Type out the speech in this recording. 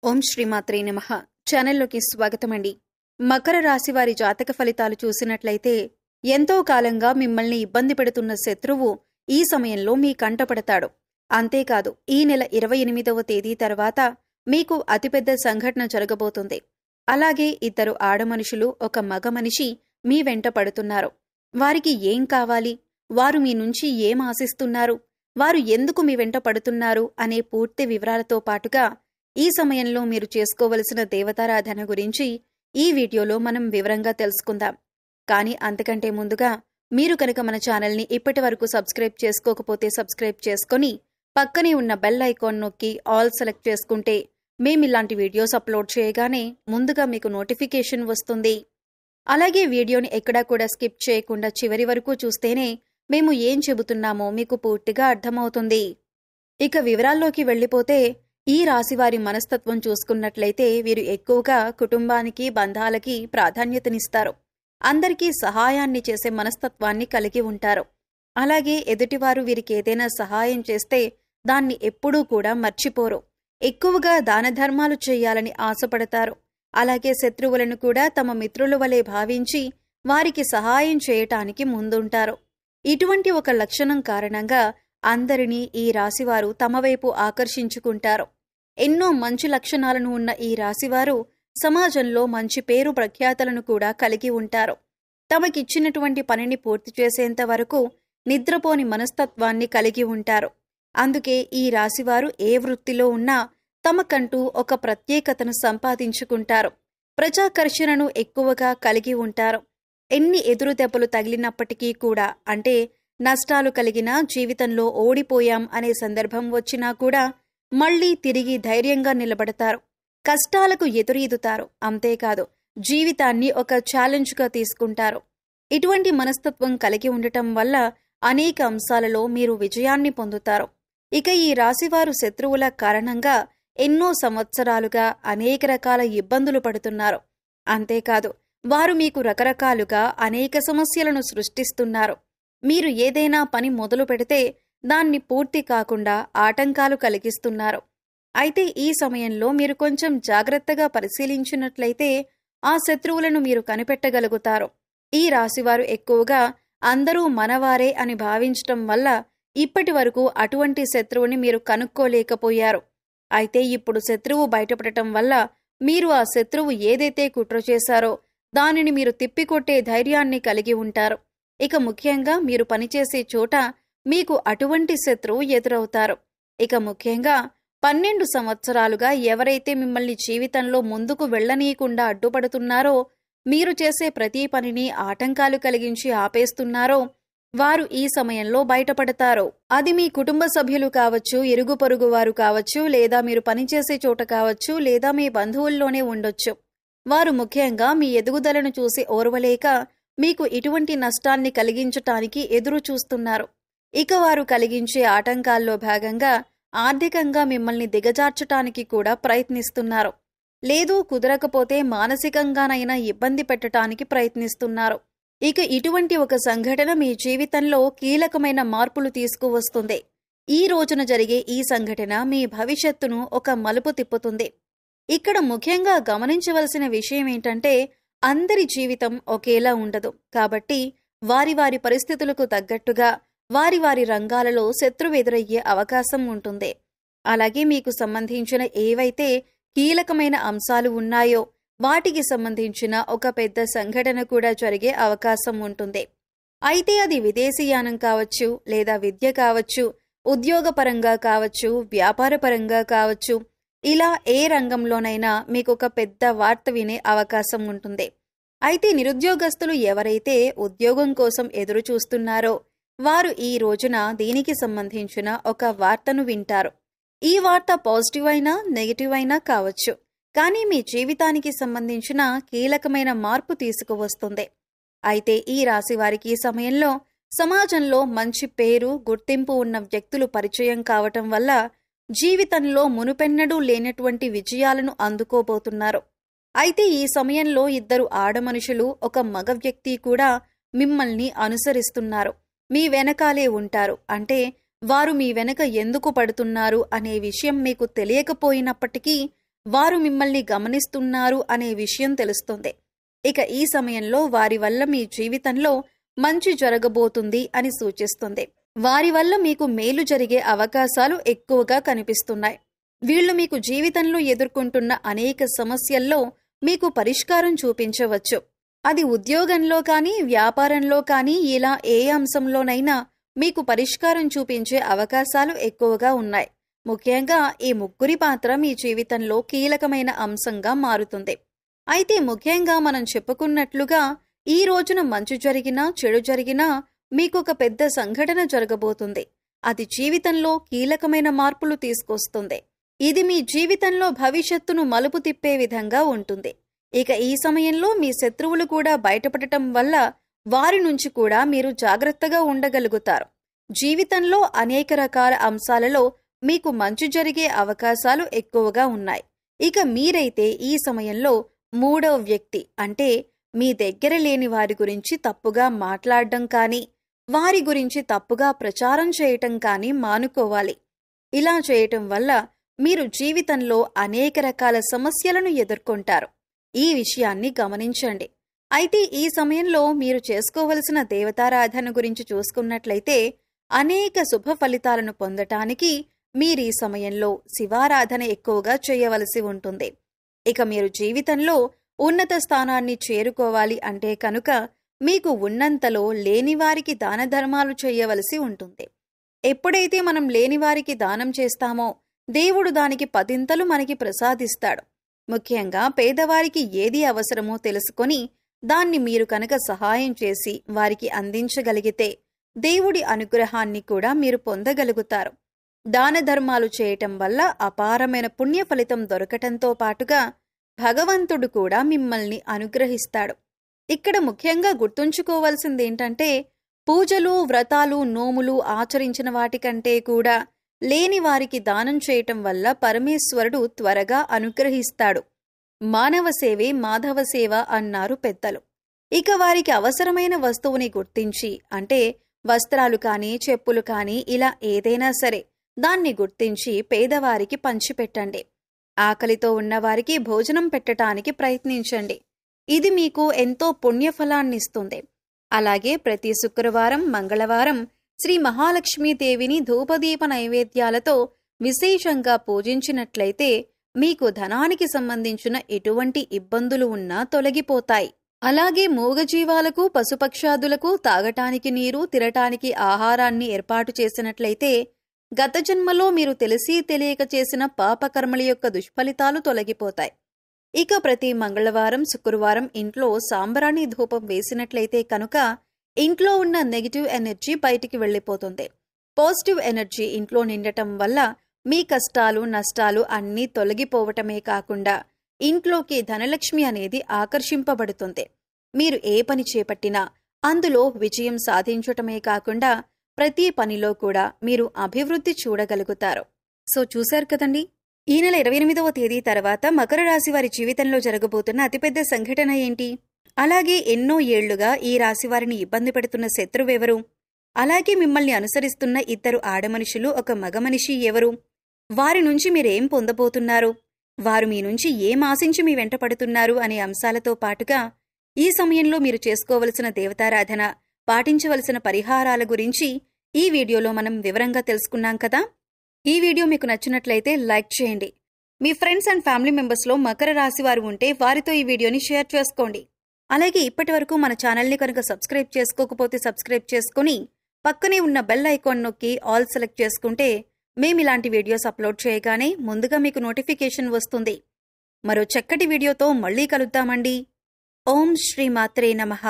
ఓం శ్రీమాత్రే నమః. ఛానల్లోకి స్వాగతమండి. మకర రాశి వారి జాతక ఫలితాలు చూసినట్లయితే ఎంతో కాలంగా మిమ్మల్ని ఇబ్బంది పెడుతున్న శత్రువు ఈ సమయంలో మీ కంటపడతాడు. అంతేకాదు, ఈ నెల 28వ తేదీ తర్వాత మీకు అతిపెద్ద సంఘటన జరగబోతుంది. అలాగే ఇద్దరు ఆడమనుషులు, ఒక మగ మనిషి మీ వెంట పడుతున్నారు. వారికి ఏం కావాలి, వారు మీ నుంచి ఏం ఆశిస్తున్నారు, వారు ఎందుకు మీ వెంట పడుతున్నారు అనే పూర్తి వివరాలతో పాటుగా ఈ సమయంలో మీరు చేసుకోవలసిన దేవతారాధన గురించి ఈ వీడియోలో మనం వివరంగా తెలుసుకుందాం. కానీ అంతకంటే ముందుగా మీరు కనుక మన ఛానల్ని ఇప్పటి వరకు సబ్స్క్రైబ్ చేసుకోకపోతే సబ్స్క్రైబ్ చేసుకొని పక్కనే ఉన్న బెల్ ఐకాన్ నొక్కి ఆల్ సెలెక్ట్ చేసుకుంటే మేమిలాంటి వీడియోస్ అప్లోడ్ చేయగానే ముందుగా మీకు నోటిఫికేషన్ వస్తుంది. అలాగే వీడియోని ఎక్కడా కూడా స్కిప్ చేయకుండా చివరి వరకు చూస్తేనే మేము ఏం చెబుతున్నామో మీకు పూర్తిగా అర్థమవుతుంది. ఇక వివరాల్లోకి వెళ్ళిపోతే, ఈ రాశివారి మనస్తత్వం చూసుకున్నట్లయితే వీరు ఎక్కువగా కుటుంబానికి, బంధాలకి ప్రాధాన్యతనిస్తారు. అందరికీ సహాయాన్ని చేసే మనస్తత్వాన్ని కలిగి ఉంటారు. అలాగే ఎదుటివారు వీరికి ఏదైనా సహాయం చేస్తే దాన్ని ఎప్పుడూ కూడా మర్చిపోరు. ఎక్కువగా దాన ధర్మాలు చేయాలని ఆశపడతారు. అలాగే శత్రువులను కూడా తమ మిత్రుల వలె భావించి వారికి సహాయం చేయటానికి ముందుంటారు. ఇటువంటి ఒక లక్షణం కారణంగా అందరినీ ఈ రాశివారు తమ వైపు ఆకర్షించుకుంటారు. ఎన్నో మంచి లక్షణాలను ఉన్న ఈ రాశివారు సమాజంలో మంచి పేరు ప్రఖ్యాతలను కూడా కలిగి ఉంటారు. తమకిచ్చినటువంటి పనిని పూర్తి చేసేంత వరకు నిద్రపోని మనస్తత్వాన్ని కలిగి ఉంటారు. అందుకే ఈ రాశివారు ఏ వృత్తిలో ఉన్నా తమకంటూ ఒక ప్రత్యేకతను సంపాదించుకుంటారు. ప్రజాకర్షణను ఎక్కువగా కలిగి ఉంటారు. ఎన్ని ఎదురు దెబ్బలు తగిలినప్పటికీ కూడా, అంటే నష్టాలు కలిగినా, జీవితంలో ఓడిపోయాం అనే సందర్భం వచ్చినా కూడా మళ్లీ తిరిగి ధైర్యంగా నిలబడతారు. కష్టాలకు ఎదురీదుతారు. అంతేకాదు, జీవితాన్ని ఒక ఛాలెంజ్గా తీసుకుంటారు. ఇటువంటి మనస్తత్వం కలిగి ఉండటం వల్ల అనేక అంశాలలో మీరు విజయాన్ని పొందుతారు. ఇక ఈ రాశివారు శత్రువుల కారణంగా ఎన్నో సంవత్సరాలుగా అనేక రకాల ఇబ్బందులు పడుతున్నారు. అంతేకాదు, వారు మీకు రకరకాలుగా అనేక సమస్యలను సృష్టిస్తున్నారు. మీరు ఏదైనా పని మొదలు పెడితే దాన్ని పూర్తి కాకుండా ఆటంకాలు కలిగిస్తున్నారు. అయితే ఈ సమయంలో మీరు కొంచెం జాగ్రత్తగా పరిశీలించినట్లయితే ఆ శత్రువులను మీరు కనిపెట్టగలుగుతారు. ఈ రాశివారు ఎక్కువగా అందరూ మనవారే అని భావించటం వల్ల ఇప్పటి వరకు అటువంటి శత్రువుని మీరు కనుక్కోలేకపోయారు. అయితే ఇప్పుడు శత్రువు బయటపడటం వల్ల మీరు ఆ శత్రువు ఏదైతే కుట్ర చేశారో దానిని మీరు తిప్పికొట్టే ధైర్యాన్ని కలిగి ఉంటారు. ఇక ముఖ్యంగా మీరు పనిచేసే చోట మీకు అటువంటి శత్రువు ఎదురవుతారు. ఇక ముఖ్యంగా 12 సంవత్సరాలుగా ఎవరైతే మిమ్మల్ని జీవితంలో ముందుకు వెళ్లనీయకుండా అడ్డుపడుతున్నారో, మీరు చేసే ప్రతి పనిని ఆటంకాలు కలిగించి ఆపేస్తున్నారో వారు ఈ సమయంలో బయటపడతారు. అది మీ కుటుంబ సభ్యులు కావచ్చు, ఇరుగు పొరుగు వారు కావచ్చు, లేదా మీరు పనిచేసే చోట కావచ్చు, లేదా మీ బంధువుల్లోనే ఉండొచ్చు. వారు ముఖ్యంగా మీ ఎదుగుదలను చూసి ఓర్వలేక మీకు ఇటువంటి నష్టాన్ని కలిగించటానికి ఎదురు చూస్తున్నారు. ఇక వారు కలిగించే ఆటంకాల్లో భాగంగా ఆర్థికంగా మిమ్మల్ని దిగజార్చటానికి కూడా ప్రయత్నిస్తున్నారు. లేదు కుదరకపోతే మానసికంగానైనా ఇబ్బంది పెట్టడానికి ప్రయత్నిస్తున్నారు. ఇక ఇటువంటి ఒక సంఘటన మీ జీవితంలో కీలకమైన మార్పులు తీసుకువస్తుంది. ఈ రోజున జరిగే ఈ సంఘటన మీ భవిష్యత్తును ఒక మలుపు తిప్పుతుంది. ఇక్కడ ముఖ్యంగా గమనించవలసిన విషయం ఏంటంటే, అందరి జీవితం ఒకేలా ఉండదు. కాబట్టి వారి వారి పరిస్థితులకు తగ్గట్టుగా వారి వారి రంగాలలో శత్రువు ఎదురయ్యే అవకాశం ఉంటుంది. అలాగే మీకు సంబంధించిన ఏవైతే కీలకమైన అంశాలు ఉన్నాయో వాటికి సంబంధించిన ఒక పెద్ద సంఘటన కూడా జరిగే అవకాశం ఉంటుంది. అయితే అది విదేశీయానం కావచ్చు, లేదా విద్య కావచ్చు, ఉద్యోగపరంగా కావచ్చు, వ్యాపారపరంగా కావచ్చు, ఇలా ఏ రంగంలోనైనా మీకు ఒక పెద్ద వార్త వినే అవకాశం ఉంటుంది. అయితే నిరుద్యోగస్తులు ఎవరైతే ఉద్యోగం కోసం ఎదురు చూస్తున్నారో వారు ఈ రోజున దీనికి సంబంధించిన ఒక వార్తను వింటారు. ఈ వార్త పాజిటివ్ అయినా నెగిటివ్ అయినా కావచ్చు, కానీ మీ జీవితానికి సంబంధించిన కీలకమైన మార్పు తీసుకువస్తుంది. అయితే ఈ రాశి వారికి ఈ సమయంలో సమాజంలో మంచి పేరు, గుర్తింపు ఉన్న వ్యక్తులు పరిచయం కావటం వల్ల జీవితంలో మునుపెన్నడూ లేనటువంటి విజయాలను అందుకోబోతున్నారు. అయితే ఈ సమయంలో ఇద్దరు ఆడమనుషులు, ఒక మగ వ్యక్తి కూడా మిమ్మల్ని అనుసరిస్తున్నారు. మీ వెనకాలే ఉంటారు. అంటే వారు మీ వెనక ఎందుకు పడుతున్నారు అనే విషయం మీకు తెలియకపోయినప్పటికీ వారు మిమ్మల్ని గమనిస్తున్నారు అనే విషయం తెలుస్తుంది. ఇక ఈ సమయంలో వారి వల్ల మీ జీవితంలో మంచి జరగబోతుంది అని సూచిస్తుంది. వారి వల్ల మీకు మేలు జరిగే అవకాశాలు ఎక్కువగా కనిపిస్తున్నాయి. వీళ్లు మీకు జీవితంలో ఎదుర్కొంటున్న అనేక సమస్యల్లో మీకు పరిష్కారం చూపించవచ్చు. అది ఉద్యోగంలో కానీ, వ్యాపారంలో కానీ, ఇలా ఏ అంశంలోనైనా మీకు పరిష్కారం చూపించే అవకాశాలు ఎక్కువగా ఉన్నాయి. ముఖ్యంగా ఈ ముగ్గురి పాత్ర మీ జీవితంలో కీలకమైన అంశంగా మారుతుంది. అయితే ముఖ్యంగా మనం చెప్పుకున్నట్లుగా ఈ రోజున మంచి జరిగినా, చెడు జరిగినా మీకొక పెద్ద సంఘటన జరగబోతుంది. అది జీవితంలో కీలకమైన మార్పులు తీసుకొస్తుంది. ఇది మీ జీవితంలో భవిష్యత్తును మలుపు తిప్పే విధంగా ఉంటుంది. ఇక ఈ సమయంలో మీ శత్రువులు కూడా బయటపడటం వల్ల వారి నుంచి కూడా మీరు జాగ్రత్తగా ఉండగలుగుతారు. జీవితంలో అనేక రకాల అంశాలలో మీకు మంచి జరిగే అవకాశాలు ఎక్కువగా ఉన్నాయి. ఇక మీరైతే ఈ సమయంలో మూడవ వ్యక్తి అంటే మీ దగ్గర లేని వారి గురించి తప్పుగా మాట్లాడడం కానీ, వారి గురించి తప్పుగా ప్రచారం చేయటం కానీ మానుకోవాలి. ఇలా చేయటం వల్ల మీరు జీవితంలో అనేక రకాల సమస్యలను ఎదుర్కొంటారు. ఈ విషయాన్ని గమనించండి. అయితే ఈ సమయంలో మీరు చేసుకోవలసిన దేవతారాధన గురించి చూసుకున్నట్లయితే అనేక శుభ ఫలితాలను పొందటానికి మీరీ సమయంలో శివారాధన ఎక్కువగా చేయవలసి ఉంటుంది. ఇక మీరు జీవితంలో ఉన్నత స్థానాన్ని చేరుకోవాలి అంటే కనుక మీకు ఉన్నంతలో లేనివారికి దాన ధర్మాలు చేయవలసి ఉంటుంది. ఎప్పుడైతే మనం లేనివారికి దానం చేస్తామో దేవుడు దానికి 10 మనకి ప్రసాదిస్తాడు. ముఖ్యంగా పేదవారికి ఏది అవసరమో తెలుసుకొని దాన్ని మీరు కనుక సహాయం చేసి వారికి అందించగలిగితే దేవుడి అనుగ్రహాన్ని కూడా మీరు పొందగలుగుతారు. దాన ధర్మాలు చేయటం వల్ల అపారమైన పుణ్య ఫలితం దొరకటంతో పాటుగా భగవంతుడు కూడా మిమ్మల్ని అనుగ్రహిస్తాడు. ఇక్కడ ముఖ్యంగా గుర్తుంచుకోవాల్సిందేంటంటే పూజలు, వ్రతాలు, నోములు ఆచరించిన వాటికంటే కూడా లేని వారికి దానం చేయటం వల్ల పరమేశ్వరుడు త్వరగా అనుగ్రహిస్తాడు. మానవ సేవే మాధవ సేవ అన్నారు పెద్దలు. ఇక వారికి అవసరమైన వస్తువుని గుర్తించి అంటే వస్త్రాలు కానీ, చెప్పులు కానీ, ఇలా ఏదైనా సరే దాన్ని గుర్తించి పేదవారికి పంచిపెట్టండి. ఆకలితో ఉన్నవారికి భోజనం పెట్టటానికి ప్రయత్నించండి. ఇది మీకు ఎంతో పుణ్యఫలాన్నిస్తుంది. అలాగే ప్రతి శుక్రవారం, మంగళవారం శ్రీ మహాలక్ష్మీదేవిని ధూపదీప నైవేద్యాలతో విశేషంగా పూజించినట్లయితే మీకు ధనానికి సంబంధించిన ఎటువంటి ఇబ్బందులు ఉన్నా తొలగిపోతాయి. అలాగే మూగజీవాలకు, పశుపక్షాదులకు తాగటానికి నీరు, తినటానికి ఆహారాన్ని ఏర్పాటు చేసినట్లయితే గత జన్మలో మీరు తెలిసి తెలియక చేసిన పాపకర్మల యొక్క దుష్ఫలితాలు తొలగిపోతాయి. ఇక ప్రతి మంగళవారం, శుక్రవారం ఇంట్లో సాంబ్రాణి ధూపం వేసినట్లయితే కనుక ఇంట్లో ఉన్న నెగిటివ్ ఎనర్జీ బయటికి వెళ్ళిపోతుంది. పాజిటివ్ ఎనర్జీ ఇంట్లో నిండటం వల్ల మీ కష్టాలు, నష్టాలు అన్నీ తొలగిపోవటమే కాకుండా ఇంట్లోకి ధనలక్ష్మి అనేది ఆకర్షింపబడుతుంది. మీరు ఏ పని చేపట్టినా అందులో విజయం సాధించటమే కాకుండా ప్రతి పనిలో కూడా మీరు అభివృద్ధి చూడగలుగుతారు. సో చూశారు కదండి, ఈ నెల 28వ తేదీ తర్వాత మకర రాశి వారి జీవితంలో జరగబోతున్న అతిపెద్ద సంఘటన ఏంటి? అలాగే ఎన్నో ఏళ్లుగా ఈ రాశి వారిని ఇబ్బంది పెడుతున్న శత్రువెవరు? అలాగే మిమ్మల్ని అనుసరిస్తున్న 2 ఆడమనుషులు, 1 మగ మనిషి ఎవరు? వారి నుంచి మీరేం పొందబోతున్నారు? వారు మీ నుంచి ఏం ఆశించి మీ వెంట పడుతున్నారు అనే అంశాలతో పాటుగా ఈ సమయంలో మీరు చేసుకోవలసిన దేవతారాధన, పాటించవలసిన పరిహారాల గురించి ఈ వీడియోలో మనం వివరంగా తెలుసుకున్నాం కదా. ఈ వీడియో మీకు నచ్చినట్లయితే లైక్ చేయండి. మీ ఫ్రెండ్స్ అండ్ ఫ్యామిలీ మెంబర్స్లో మకర రాశి వారు ఉంటే వారితో ఈ వీడియోని షేర్ చేసుకోండి. అలాగే ఇప్పటి వరకు మన ఛానల్ని కనుక సబ్స్క్రైబ్ చేసుకోకపోతే సబ్స్క్రైబ్ చేసుకుని పక్కనే ఉన్న బెల్ ఐకాన్ నొక్కి ఆల్ సెలెక్ట్ చేసుకుంటే మేమిలాంటి వీడియోస్ అప్లోడ్ చేయగానే ముందుగా మీకు నోటిఫికేషన్ వస్తుంది. మరో చక్కటి వీడియోతో మళ్ళీ కలుద్దామండి. ఓం శ్రీ మాత్రే నమః.